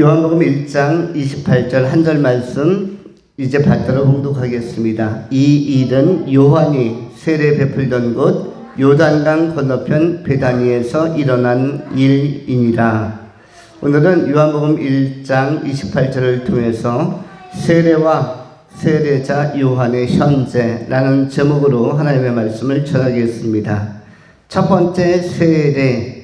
요한복음 1장 28절 한 절 말씀 이제 받들어 봉독하겠습니다. 이 일은 요한이 세례 베풀던 곳 요단강 건너편 베다니에서 일어난 일이니라. 오늘은 요한복음 1장 28절을 통해서 세례와 세례자 요한의 현재라는 제목으로 하나님의 말씀을 전하겠습니다. 첫 번째 세례,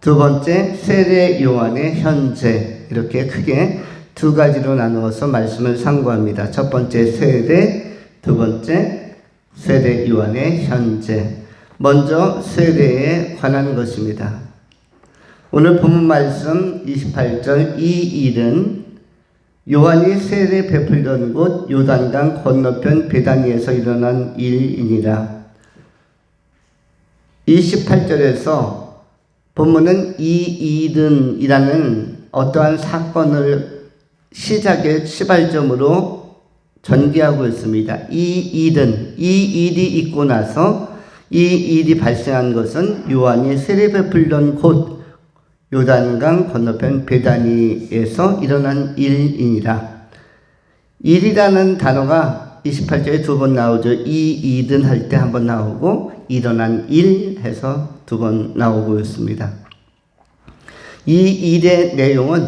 두 번째 세례 요한의 현재, 이렇게 크게 두 가지로 나누어서 말씀을 상고합니다. 첫 번째 세례, 두 번째 세례 요한의 현재. 먼저 세례에 관한 것입니다. 오늘 본문 말씀 28절 이 일은 요한이 세례 베풀던 곳 요단강 건너편 베다니에서 일어난 일이니라. 28절에서 본문은 이 일은 이라는 어떠한 사건을 시작의 시발점으로 전개하고 있습니다. 이 일은, 이 일이 있고 나서 이 일이 발생한 것은 요한이 세례 베풀던 곳 요단강 건너편 베다니에서 일어난 일이니라. 일이라는 단어가 28절에 두 번 나오죠. 이 일은 할 때 한 번 나오고 일어난 일 해서 두 번 나오고 있습니다. 이 일의 내용은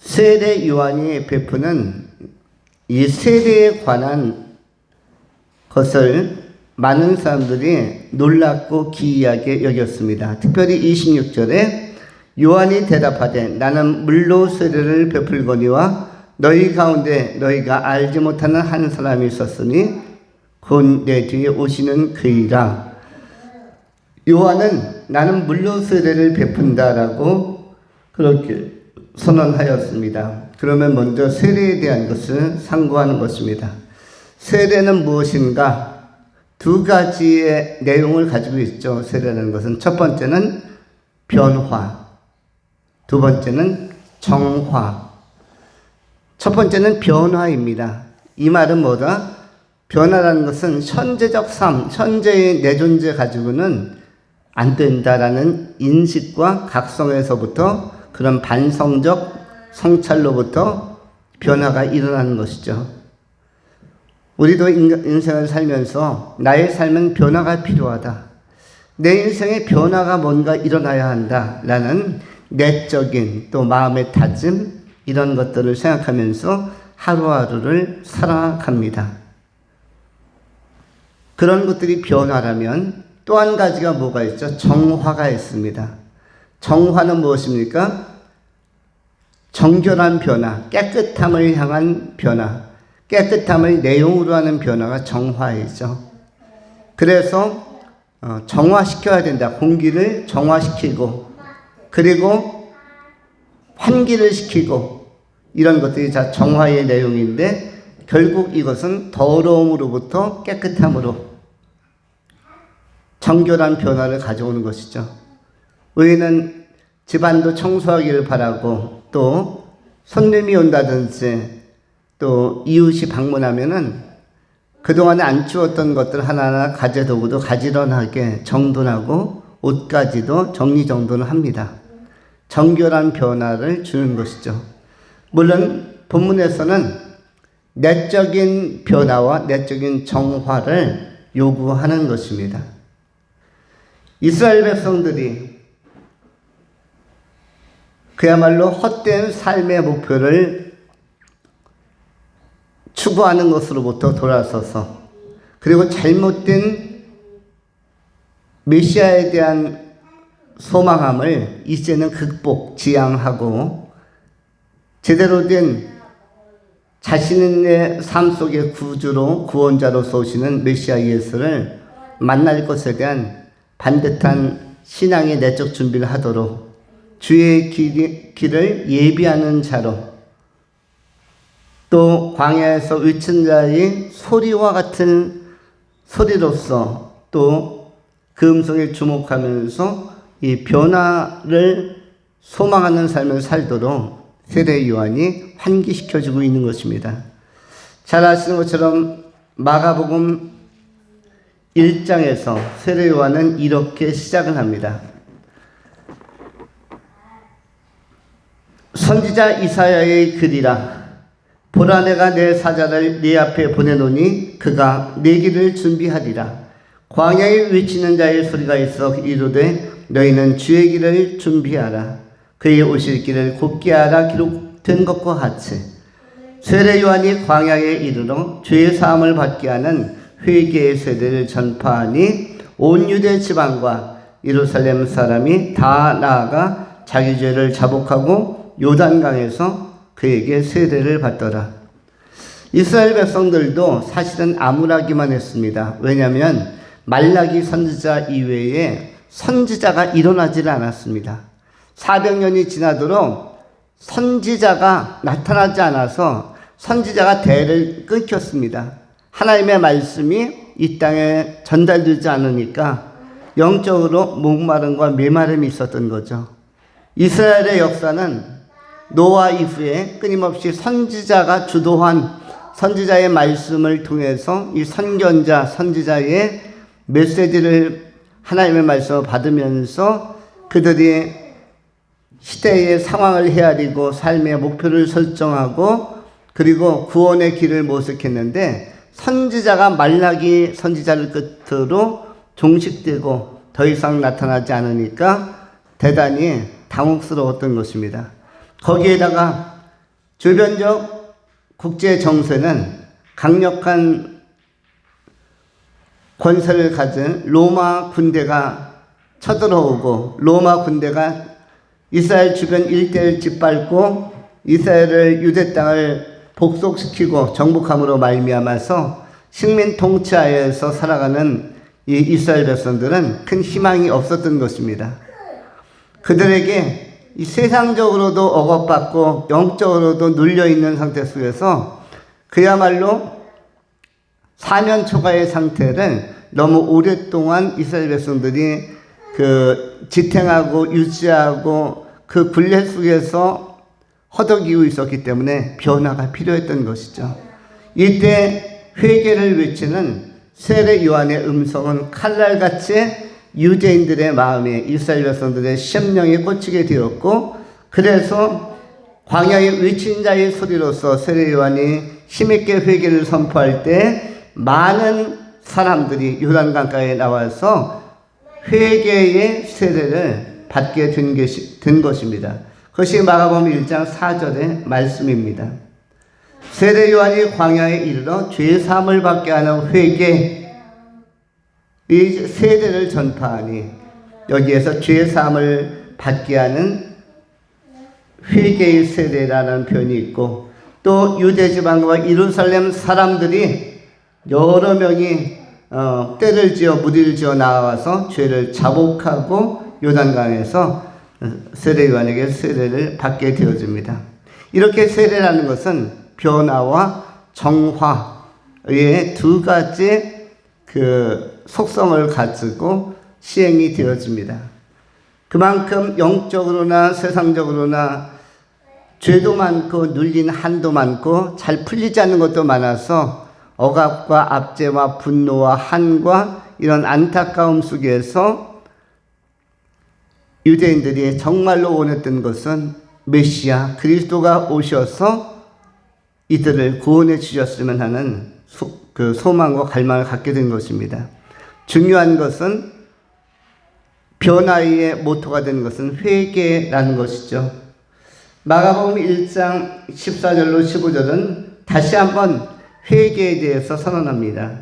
세례 요한이 베푸는 이 세례에 관한 것을 많은 사람들이 놀랍고 기이하게 여겼습니다. 특별히 26절에 요한이 대답하되 나는 물로 세례를 베풀거니와 너희 가운데 너희가 알지 못하는 한 사람이 있었으니 곧 내 뒤에 오시는 그이라. 요한은 나는 물로 세례를 베푼다라고 그렇게 선언하였습니다. 그러면 먼저 세례에 대한 것을 상고하는 것입니다. 세례는 무엇인가? 두 가지의 내용을 가지고 있죠. 세례라는 것은 첫 번째는 변화, 두 번째는 정화. 첫 번째는 변화입니다. 이 말은 뭐다? 변화라는 것은 현재적 삶, 현재의 내 존재 가지고는 안 된다라는 인식과 각성에서부터 그런 반성적 성찰로부터 변화가 일어나는 것이죠. 우리도 인생을 살면서 나의 삶은 변화가 필요하다. 내 인생에 변화가 뭔가 일어나야 한다라는 내적인 또 마음의 다짐, 이런 것들을 생각하면서 하루하루를 살아갑니다. 그런 것들이 변화라면 또 한 가지가 뭐가 있죠? 정화가 있습니다. 정화는 무엇입니까? 정결한 변화, 깨끗함을 향한 변화, 깨끗함을 내용으로 하는 변화가 정화이죠. 그래서 정화시켜야 된다. 공기를 정화시키고 그리고 환기를 시키고 이런 것들이 다 정화의 내용인데 결국 이것은 더러움으로부터 깨끗함으로 정결한 변화를 가져오는 것이죠. 우리는 집안도 청소하기를 바라고 또 손님이 온다든지 또 이웃이 방문하면은 그동안에 안 치웠던 것들 하나하나 가재도구도 가지런하게 정돈하고 옷까지도 정리정돈을 합니다. 정결한 변화를 주는 것이죠. 물론 본문에서는 내적인 변화와 내적인 정화를 요구하는 것입니다. 이스라엘 백성들이 그야말로 헛된 삶의 목표를 추구하는 것으로부터 돌아서서 그리고 잘못된 메시아에 대한 소망함을 이제는 극복, 지향하고 제대로 된 자신의 삶 속의 구주로 구원자로서 오시는 메시아 예수를 만날 것에 대한 반듯한 신앙의 내적 준비를 하도록 주의 길을 예비하는 자로 또 광야에서 외친 자의 소리와 같은 소리로서 또 그 음성에 주목하면서 이 변화를 소망하는 삶을 살도록 세례 요한이 환기시켜주고 있는 것입니다. 잘 아시는 것처럼 마가복음 1장에서 세례 요한은 이렇게 시작을 합니다. 선지자 이사야의 글이라. 보라, 내가 내 사자를 네 앞에 보내노니 그가 네 길을 준비하리라. 광야에 외치는 자의 소리가 있어 이르되 너희는 주의 길을 준비하라. 그의 오실 길을 곧게 하라. 기록된 것과 같이 세례 요한이 광야에 이르러 죄의 사함을 받게 하는 회개의 세례를 전파하니 온 유대 지방과 예루살렘 사람이 다 나아가 자기 죄를 자복하고 요단강에서 그에게 세례를 받더라. 이스라엘 백성들도 사실은 암울하기만 했습니다. 왜냐하면 말라기 선지자 이외에 선지자가 일어나질 않았습니다. 400년이 지나도록 선지자가 나타나지 않아서 선지자가 대를 끊겼습니다. 하나님의 말씀이 이 땅에 전달되지 않으니까 영적으로 목마름과 메마름이 있었던 거죠. 이스라엘의 역사는 노아 이후에 끊임없이 선지자가 주도한 선지자의 말씀을 통해서 이 선견자, 선지자의 메시지를 하나님의 말씀을 받으면서 그들이 시대의 상황을 헤아리고 삶의 목표를 설정하고 그리고 구원의 길을 모색했는데 선지자가 말라기 선지자를 끝으로 종식되고 더 이상 나타나지 않으니까 대단히 당혹스러웠던 것입니다. 거기에다가 주변적 국제 정세는 강력한 권세를 가진 로마 군대가 쳐들어오고 로마 군대가 이스라엘 주변 일대를 짓밟고 이스라엘을 유대 땅을 복속시키고 정복함으로 말미암아서 식민 통치하에서 살아가는 이 이스라엘 백성들은 큰 희망이 없었던 것입니다. 그들에게 이 세상적으로도 억압받고 영적으로도 눌려있는 상태 속에서 그야말로 사면초가의 상태를 너무 오랫동안 이스라엘 백성들이 지탱하고 유지하고 그 굴레 속에서 허덕이고 있었기 때문에 변화가 필요했던 것이죠. 이때 회개를 외치는 세례 요한의 음성은 칼날같이 유대인들의 마음에 이스라엘 백성들의 심령에 꽂히게 되었고 그래서 광야에 외친 자의 소리로서 세례 요한이 힘있게 회개를 선포할 때 많은 사람들이 요단강가에 나와서 회개의 세례를 받게 된 것입니다. 그것이 마가복음 1장 4절의 말씀입니다. 세례 요한이 광야에 이르러 죄 사함을 받게 하는 회개 이 세례를 전파하니 여기에서 죄 사함을 받게 하는 회개의 세례라는 표현이 있고 또 유대 지방과 예루살렘 사람들이 여러 명이 때를 지어 무리를 지어 나와서 죄를 자복하고 요단강에서 세례 요한에게 세례를 받게 되어집니다. 이렇게 세례라는 것은 변화와 정화의 두 가지 속성을 가지고 시행이 되어집니다. 그만큼 영적으로나 세상적으로나 죄도 많고 눌린 한도 많고 잘 풀리지 않는 것도 많아서 억압과 압제와 분노와 한과 이런 안타까움 속에서 유대인들이 정말로 원했던 것은 메시아 그리스도가 오셔서 이들을 구원해 주셨으면 하는 소망과 갈망을 갖게 된 것입니다. 중요한 것은 변화의 모토가 된 것은 회개라는 것이죠. 마가복음 1장 14절로 15절은 다시 한번 회개에 대해서 선언합니다.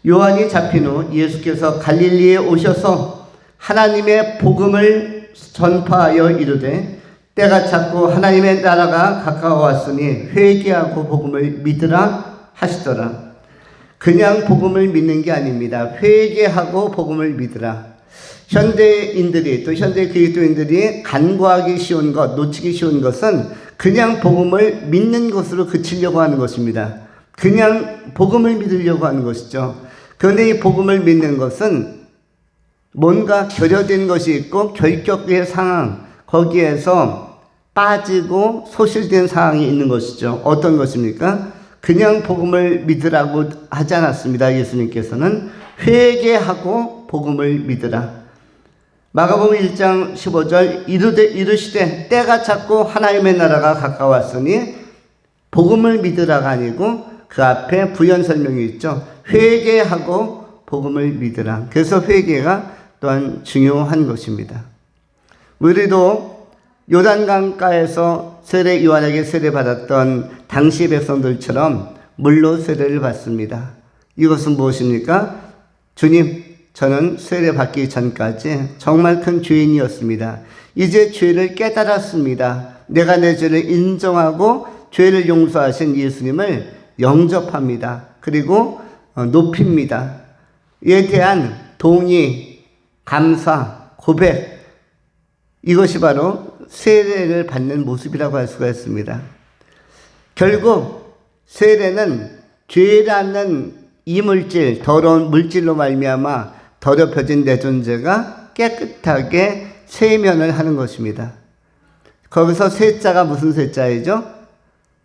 요한이 잡힌 후 예수께서 갈릴리에 오셔서 하나님의 복음을 전파하여 이르되 때가 찼고 하나님의 나라가 가까워왔으니 회개하고 복음을 믿으라 하시더라. 그냥 복음을 믿는 게 아닙니다. 회개하고 복음을 믿으라. 현대인들이 또 현대 그리스도인들이 간과하기 쉬운 것, 놓치기 쉬운 것은 그냥 복음을 믿는 것으로 그치려고 하는 것입니다. 그냥 복음을 믿으려고 하는 것이죠. 그런데 이 복음을 믿는 것은 뭔가 결여된 것이 있고 결격의 상황, 거기에서 빠지고 소실된 상황이 있는 것이죠. 어떤 것입니까? 그냥 복음을 믿으라고 하지 않았습니다. 예수님께서는 회개하고 복음을 믿으라. 마가복음 1장 15절 이르시되 때가 찼고 하나님의 나라가 가까웠으니 복음을 믿으라가 아니고 그 앞에 부연 설명이 있죠. 회개하고 복음을 믿으라. 그래서 회개가 또한 중요한 것입니다. 우리도 요단강가에서 세례 요한에게 세례받았던 당시 백성들처럼 물로 세례를 받습니다. 이것은 무엇입니까? 주님, 저는 세례받기 전까지 정말 큰 죄인이었습니다. 이제 죄를 깨달았습니다. 내가 내 죄를 인정하고 죄를 용서하신 예수님을 영접합니다. 그리고 높입니다. 이에 대한 동의, 감사, 고백, 이것이 바로 세례를 받는 모습이라고 할 수가 있습니다. 결국 세례는 죄라는 이물질, 더러운 물질로 말미암아 더럽혀진 내 존재가 깨끗하게 세면을 하는 것입니다. 거기서 세자가 무슨 세자이죠?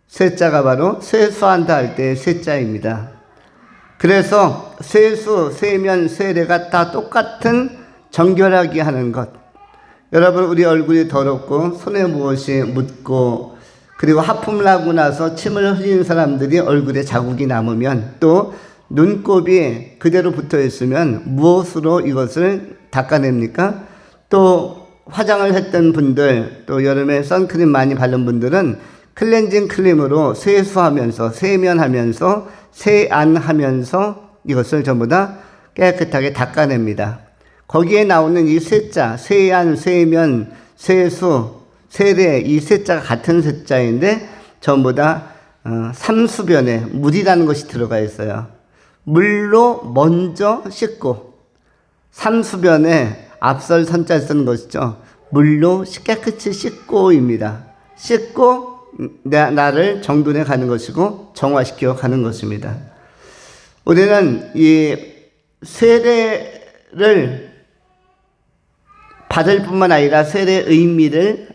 세자가 바로 세수한다 할 때의 세자입니다. 그래서 세수, 세면, 세례가 다 똑같은 정결하게 하는 것. 여러분, 우리 얼굴이 더럽고 손에 무엇이 묻고 그리고 하품을 하고 나서 침을 흘리는 사람들이 얼굴에 자국이 남으면 또 눈곱이 그대로 붙어 있으면 무엇으로 이것을 닦아냅니까? 또 화장을 했던 분들, 또 여름에 선크림 많이 바른 분들은 클렌징 크림으로 세수하면서 세면하면서 세안하면서 이것을 전부 다 깨끗하게 닦아냅니다. 거기에 나오는 이 세자, 세안, 세면, 세수, 세례, 이 세자가 같은 세자인데 전부 다 삼수변에 물이라는 것이 들어가 있어요. 물로 먼저 씻고, 삼수변에 앞설 선자 쓰는 것이죠. 물로 깨끗이 씻고입니다. 씻고 나를 정돈해 가는 것이고 정화시켜 가는 것입니다. 우리는 이 세례를 받을 뿐만 아니라 세례의 의미를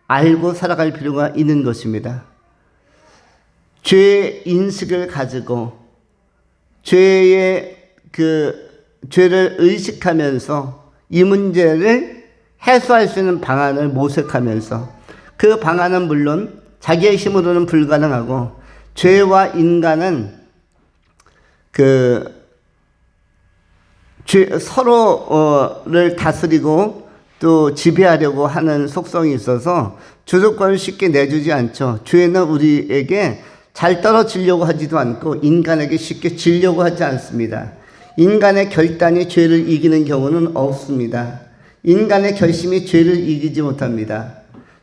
알고 살아갈 필요가 있는 것입니다. 죄 인식을 가지고 죄를 의식하면서 이 문제를 해소할 수 있는 방안을 모색하면서 그 방안은 물론 자기의 힘으로는 불가능하고 죄와 인간은 서로를 다스리고 또 지배하려고 하는 속성이 있어서 주도권을 쉽게 내주지 않죠. 죄는 우리에게 잘 떨어지려고 하지도 않고 인간에게 쉽게 지려고 하지 않습니다. 인간의 결단이 죄를 이기는 경우는 없습니다. 인간의 결심이 죄를 이기지 못합니다.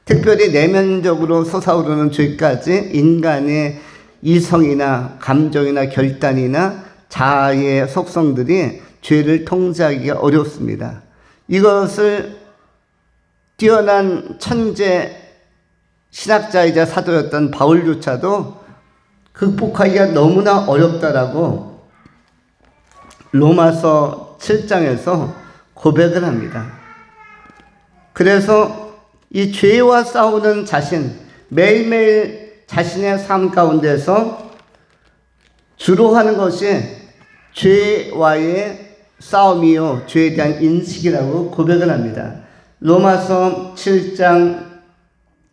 특별히 내면적으로 솟아오르는 죄까지 인간의 이성이나 감정이나 결단이나 자아의 속성들이 죄를 통제하기가 어렵습니다. 이것을 뛰어난 천재 신학자이자 사도였던 바울조차도 극복하기가 너무나 어렵다라고 로마서 7장에서 고백을 합니다. 그래서 이 죄와 싸우는 자신, 매일매일 자신의 삶 가운데서 주로 하는 것이 죄와의 싸움이요, 죄에 대한 인식이라고 고백을 합니다. 로마서 7장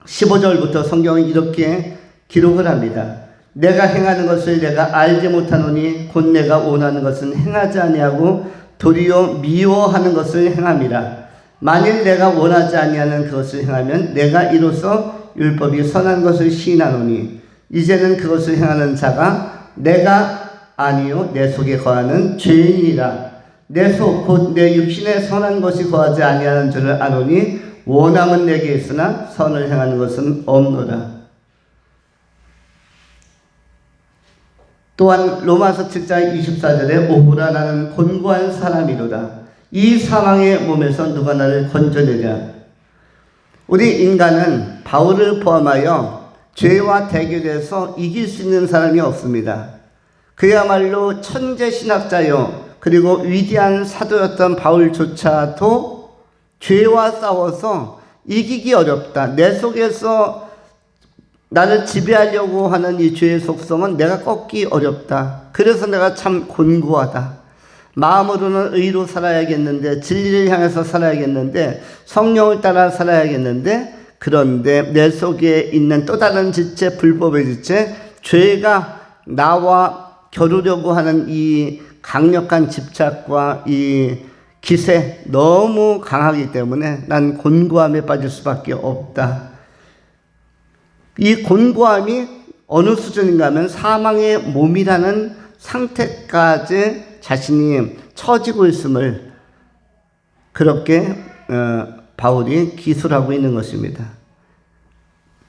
15절부터 성경은 이렇게 기록을 합니다. 내가 행하는 것을 내가 알지 못하노니 곧 내가 원하는 것은 행하지 아니하고 도리어 미워하는 것을 행함이라. 만일 내가 원하지 아니하는 그것을 행하면 내가 이로써 율법이 선한 것을 시인하노니 이제는 그것을 행하는 자가 내가 아니요 내 속에 거하는 죄인이라. 내 속 곧 내 육신에 선한 것이 거하지 아니하는 줄을 아노니 원함은 내게 있으나 선을 행하는 것은 없노라. 또한 로마서 7장 24절에 오호라 나는 곤고한 사람이로다. 이 사망의 몸에서 누가 나를 건져내랴. 우리 인간은 바울을 포함하여 죄와 대결해서 이길 수 있는 사람이 없습니다. 그야말로 천재 신학자요 그리고 위대한 사도였던 바울조차도 죄와 싸워서 이기기 어렵다. 내 속에서 나를 지배하려고 하는 이 죄의 속성은 내가 꺾기 어렵다. 그래서 내가 참 곤고하다. 마음으로는 의로 살아야겠는데, 진리를 향해서 살아야겠는데, 성령을 따라 살아야겠는데, 그런데 내 속에 있는 또 다른 지체, 불법의 지체, 죄가 나와 겨루려고 하는 이 강력한 집착과 이 기세 너무 강하기 때문에 난 곤고함에 빠질 수밖에 없다. 이 곤고함이 어느 수준인가 하면 사망의 몸이라는 상태까지 자신이 처지고 있음을 그렇게 바울이 기술하고 있는 것입니다.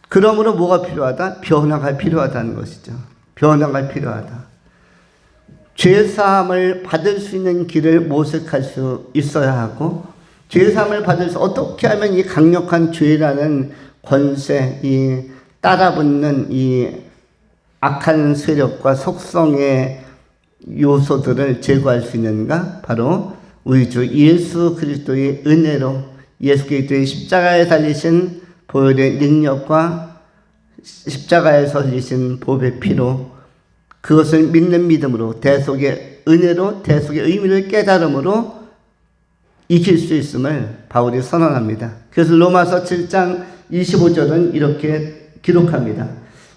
그러므로 뭐가 필요하다? 변화가 필요하다는 것이죠. 변화가 필요하다. 죄사함을 받을 수 있는 길을 모색할 수 있어야 하고, 죄사함을 받을 수, 어떻게 하면 이 강력한 죄라는 권세, 이 따라붙는 이 악한 세력과 속성의 요소들을 제거할 수 있는가? 바로 우리 주 예수 그리스도의 은혜로, 예수 그리스도의 십자가에 달리신 보혈의 능력과 십자가에서 흘리신 보배의 피로, 그것을 믿는 믿음으로, 대속의 은혜로, 대속의 의미를 깨달음으로 이길 수 있음을 바울이 선언합니다. 그래서 로마서 7장 25절은 이렇게 기록합니다.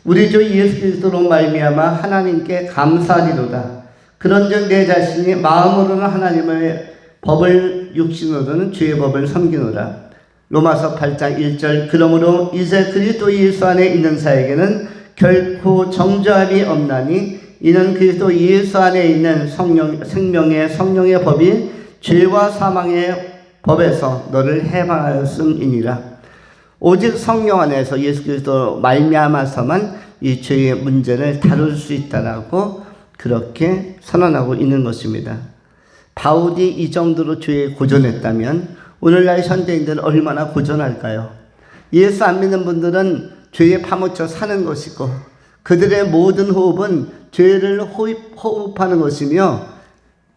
우리 주 예수 그리스도로 말미암아 하나님께 감사하리로다. 그런즉 내 자신이 마음으로는 하나님의 법을, 육신으로는 죄의 법을 섬기노라. 로마서 8장 1절. 그러므로 이제 그리스도 예수 안에 있는 자에게는 결코 정죄함이 없나니 이는 그리스도 예수 안에 있는 생명의 성령의 법이 죄와 사망의 법에서 너를 해방하였음이니라. 오직 성령 안에서 예수 그리스도 말미암아서만 이 죄의 문제를 다룰 수 있다라고 그렇게 선언하고 있는 것입니다. 바울이 이 정도로 죄에 고전했다면 오늘날 현대인들은 얼마나 고전할까요? 예수 안 믿는 분들은 죄에 파묻혀 사는 것이고, 그들의 모든 호흡은 죄를 호흡하는 것이며,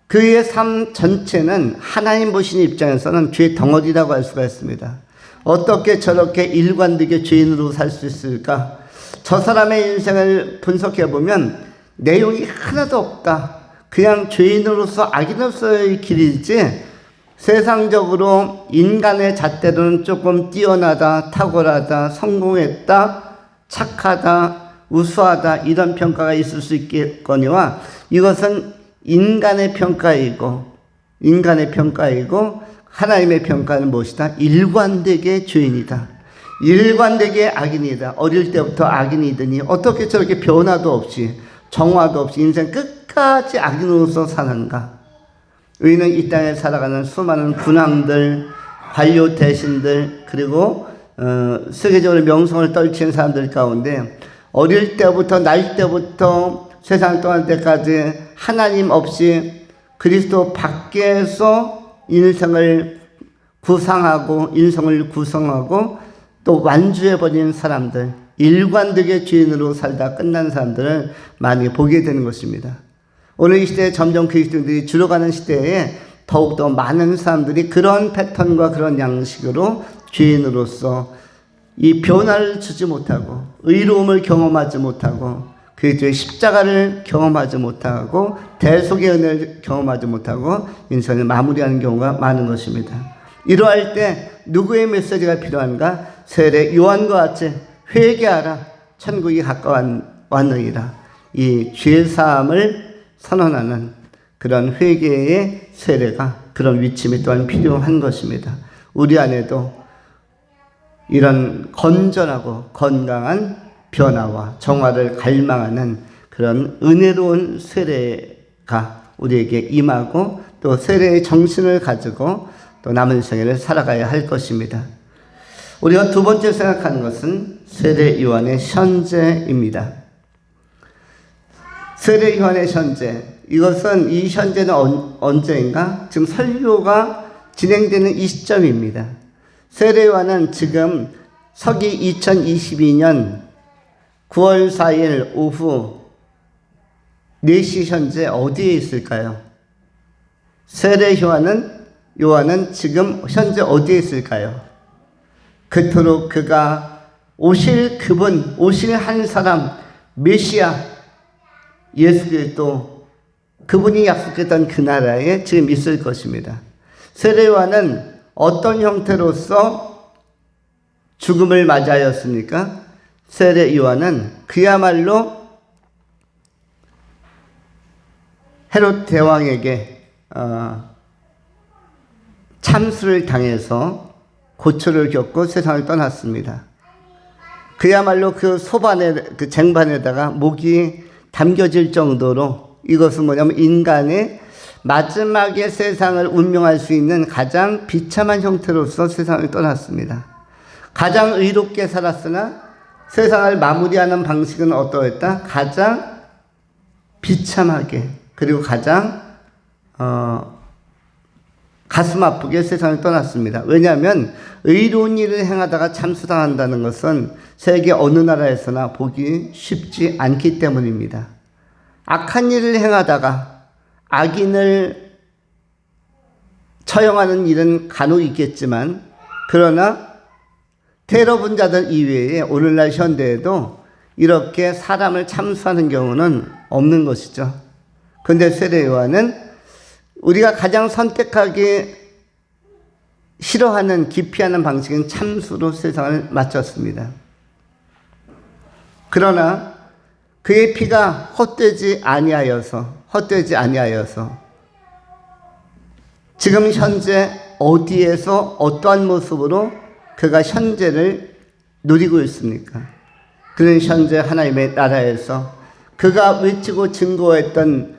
그의 삶 전체는 하나님 보시는 입장에서는 죄 덩어리라고 할 수가 있습니다. 어떻게 저렇게 일관되게 죄인으로 살 수 있을까? 저 사람의 인생을 분석해 보면 내용이 하나도 없다. 그냥 죄인으로서 악인으로서의 길이지, 세상적으로 인간의 잣대로는 조금 뛰어나다, 탁월하다, 성공했다, 착하다, 우수하다, 이런 평가가 있을 수 있겠거니와, 이것은 인간의 평가이고 하나님의 평가는 무엇이다? 일관되게 죄인이다. 일관되게 악인이다. 어릴 때부터 악인이더니 어떻게 저렇게 변화도 없이 정화도 없이 인생 끝까지 악인으로서 사는가? 우리는 이 땅에 살아가는 수많은 군왕들, 관료 대신들, 그리고 세계적으로 명성을 떨치는 사람들 가운데 어릴 때부터, 날 때부터 세상 떠날 때까지 하나님 없이 그리스도 밖에서 인생을 구상하고 인성을 구성하고 또 완주해버리는 사람들, 일관되게 죄인으로 살다 끝난 사람들을 많이 보게 되는 것입니다. 오늘 이 시대에 점점 그리스도인들이 줄어가는 시대에 더욱더 많은 사람들이 그런 패턴과 그런 양식으로 죄인으로서 이 변화를 주지 못하고, 의로움을 경험하지 못하고, 그리스도의 십자가를 경험하지 못하고, 대속의 은혜를 경험하지 못하고 인생을 마무리하는 경우가 많은 것입니다. 이러할 때 누구의 메시지가 필요한가? 세례 요한과 같이 회개하라, 천국이 가까웠느니라. 이 죄사함을 선언하는 그런 회개의 세례가, 그런 위침이 또한 필요한 것입니다. 우리 안에도 이런 건전하고 건강한 변화와 정화를 갈망하는 그런 은혜로운 세례가 우리에게 임하고, 또 세례의 정신을 가지고 또 남은 생애를 살아가야 할 것입니다. 우리가 두 번째 생각하는 것은 세례 요한의 현재입니다. 세례 요한의 현재, 이것은 이 현재는 언제인가? 지금 설교가 진행되는 이 시점입니다. 세례 요한은 지금 서기 2022년 9월 4일 오후 4시 현재 어디에 있을까요? 세례 요한은 지금 현재 어디에 있을까요? 그토록 그가 오실 그분, 오실 한 사람, 메시아 예수 그리스도, 그분이 약속했던 그 나라에 지금 있을 것입니다. 세례 요한은 어떤 형태로서 죽음을 맞이하였습니까? 세례 요한은 그야말로 헤롯 대왕에게 참수를 당해서 고초를 겪고 세상을 떠났습니다. 그야말로 그 소반에, 그 쟁반에다가 목이 담겨질 정도로 이것은 뭐냐면 인간의 마지막에 세상을 운명할 수 있는 가장 비참한 형태로서 세상을 떠났습니다. 가장 의롭게 살았으나 세상을 마무리하는 방식은 어떠했다? 가장 비참하게, 그리고 가장 가슴 아프게 세상을 떠났습니다. 왜냐하면 의로운 일을 행하다가 참수당한다는 것은 세계 어느 나라에서나 보기 쉽지 않기 때문입니다. 악한 일을 행하다가 악인을 처형하는 일은 간혹 있겠지만, 그러나 테러 분자들 이외에 오늘날 현대에도 이렇게 사람을 참수하는 경우는 없는 것이죠. 그런데 세례 요한은 우리가 가장 선택하기 싫어하는, 기피하는 방식은 참수로 세상을 마쳤습니다. 그러나 그의 피가 헛되지 아니하여서 지금 현재 어디에서 어떠한 모습으로 그가 현재를 누리고 있습니까? 그는 현재 하나님의 나라에서 그가 외치고 증거했던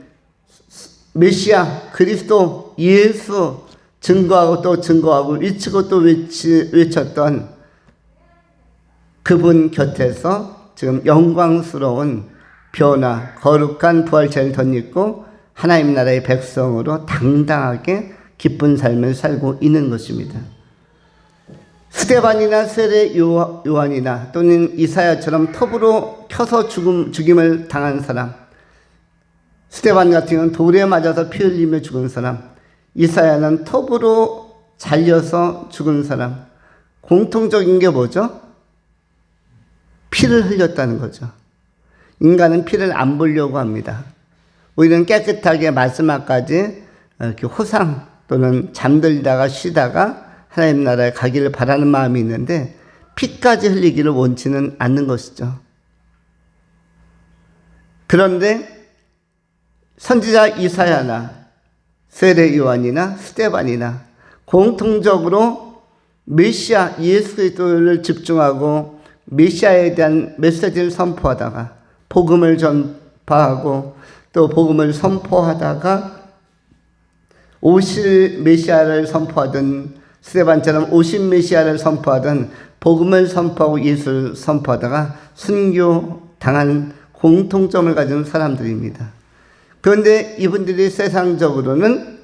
메시아 그리스도 예수 증거하고 또 증거하고 외치고 또 외쳤던 그분 곁에서 지금 영광스러운 변화, 거룩한 부활체를 덧입고 하나님 나라의 백성으로 당당하게 기쁜 삶을 살고 있는 것입니다. 스데반이나 세례 요한이나 또는 이사야처럼 톱으로 켜서 죽임을 당한 사람, 스데반 같은 경우는 돌에 맞아서 피 흘리며 죽은 사람, 이사야는 톱으로 잘려서 죽은 사람, 공통적인 게 뭐죠? 피를 흘렸다는 거죠. 인간은 피를 안 보려고 합니다. 우리는 깨끗하게 마지막까지 이렇게 호상 또는 잠들다가 쉬다가 하나님 나라에 가기를 바라는 마음이 있는데 피까지 흘리기를 원치는 않는 것이죠. 그런데 선지자 이사야나 세례 요한이나 스데반이나 공통적으로 메시아 예수 그리스도를 집중하고 메시아에 대한 메시지를 선포하다가 복음을 전파하고 또 복음을 선포하다가 오실 메시아를 선포하든 스데반처럼 오신 메시아를 선포하든 복음을 선포하고 예수를 선포하다가 순교당한 공통점을 가진 사람들입니다. 그런데 이분들이 세상적으로는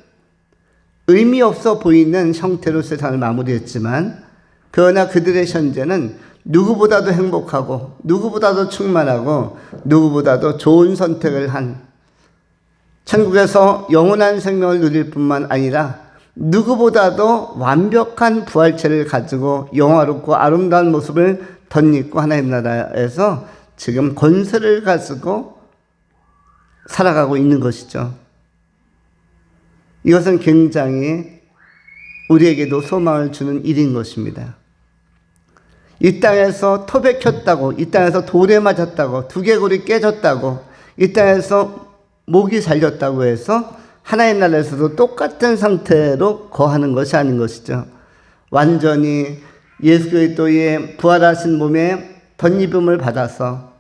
의미 없어 보이는 형태로 세상을 마무리했지만, 그러나 그들의 현재는 누구보다도 행복하고 누구보다도 충만하고 누구보다도 좋은 선택을 한, 천국에서 영원한 생명을 누릴 뿐만 아니라 누구보다도 완벽한 부활체를 가지고 영화롭고 아름다운 모습을 덧입고 하나님 나라에서 지금 권세를 가지고 살아가고 있는 것이죠. 이것은 굉장히 우리에게도 소망을 주는 일인 것입니다. 이 땅에서 톱에 켰다고, 이 땅에서 돌에 맞았다고, 두개골이 깨졌다고, 이 땅에서 목이 잘렸다고 해서 하나님 나라에서도 똑같은 상태로 거하는 것이 아닌 것이죠. 완전히 예수 그리스도의 부활하신 몸에 덧입음을 받아서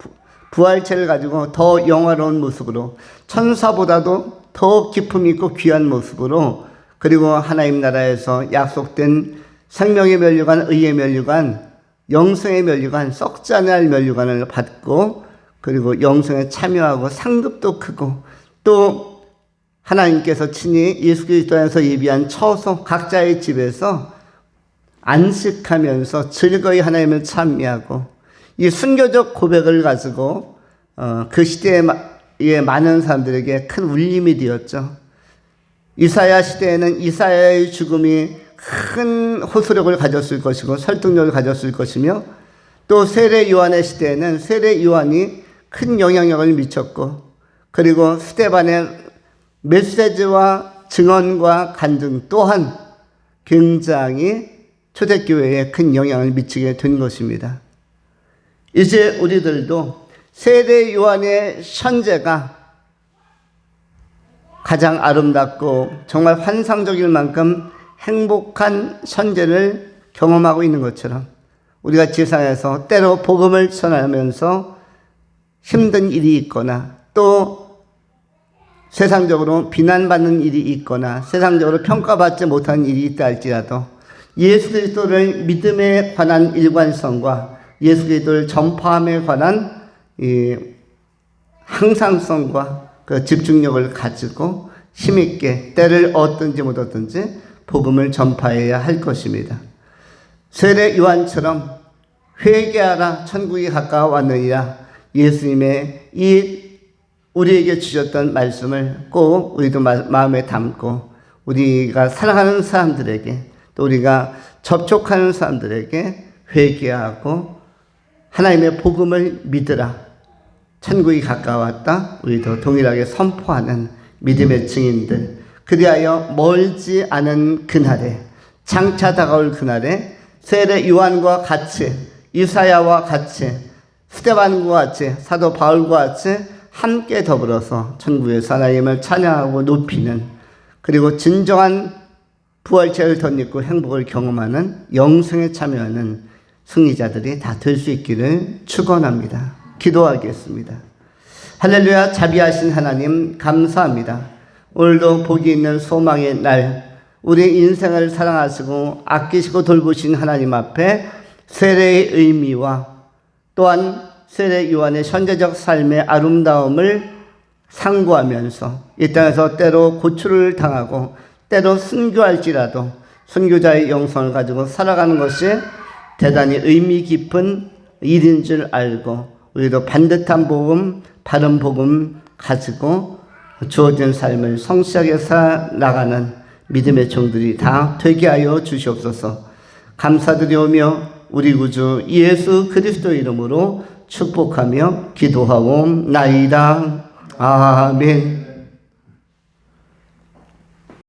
부활체를 가지고 더 영화로운 모습으로, 천사보다도 더 기품 있고 귀한 모습으로, 그리고 하나님 나라에서 약속된 생명의 면류관, 의의 면류관, 영생의 면류관, 썩지 않을 면류관을 받고, 그리고 영생에 참여하고 상급도 크고, 또 하나님께서 친히 예수 그리스도 안에서 예비한 처소 각자의 집에서 안식하면서 즐거이 하나님을 찬미하고, 이 순교적 고백을 가지고 그 시대에 많은 사람들에게 큰 울림이 되었죠. 이사야 시대에는 이사야의 죽음이 큰 호소력을 가졌을 것이고 설득력을 가졌을 것이며, 또 세례 요한의 시대에는 세례 요한이 큰 영향력을 미쳤고, 그리고 스데반의 메시지와 증언과 간증 또한 굉장히 초대교회에 큰 영향을 미치게 된 것입니다. 이제 우리들도 세례 요한의 선제가 가장 아름답고 정말 환상적일 만큼 행복한 선제를 경험하고 있는 것처럼 우리가 지상에서 때로 복음을 전하면서 힘든 일이 있거나 또 세상적으로 비난받는 일이 있거나 세상적으로 평가받지 못하는 일이 있다 할지라도 예수 그리스도를 믿음에 관한 일관성과 예수 그리스도를 전파함에 관한 이 항상성과 그 집중력을 가지고 힘있게 때를 얻든지 못 얻든지 복음을 전파해야 할 것입니다. 세례 요한처럼 회개하라 천국이 가까워왔느니라 예수님의 이 우리에게 주셨던 말씀을 꼭 우리도 마음에 담고 우리가 사랑하는 사람들에게 또 우리가 접촉하는 사람들에게 회개하고 하나님의 복음을 믿으라 천국이 가까웠다 우리도 동일하게 선포하는 믿음의 증인들 그리하여 멀지 않은 그날에 장차 다가올 그날에 세례 요한과 같이 이사야와 같이 스데반과 같이 사도 바울과 같이 함께 더불어서 천국에서 하나님을 찬양하고 높이는 그리고 진정한 부활체를 덧입고 행복을 경험하는 영생에 참여하는 승리자들이 다 될 수 있기를 축원합니다. 기도하겠습니다. 할렐루야. 자비하신 하나님 감사합니다. 오늘도 복이 있는 소망의 날 우리 인생을 사랑하시고 아끼시고 돌보신 하나님 앞에 세례의 의미와 또한 세례 요한의 현재적 삶의 아름다움을 상고하면서 이 땅에서 때로 고초를 당하고 때로 순교할지라도 순교자의 영성을 가지고 살아가는 것이 대단히 의미 깊은 일인 줄 알고 우리도 반듯한 복음, 바른 복음 가지고 주어진 삶을 성실하게 살아나가는 믿음의 종들이 다 되게 하여 주시옵소서. 감사드리오며 우리 구주 예수 그리스도 이름으로 축복하며 기도하옵나이다. 아멘.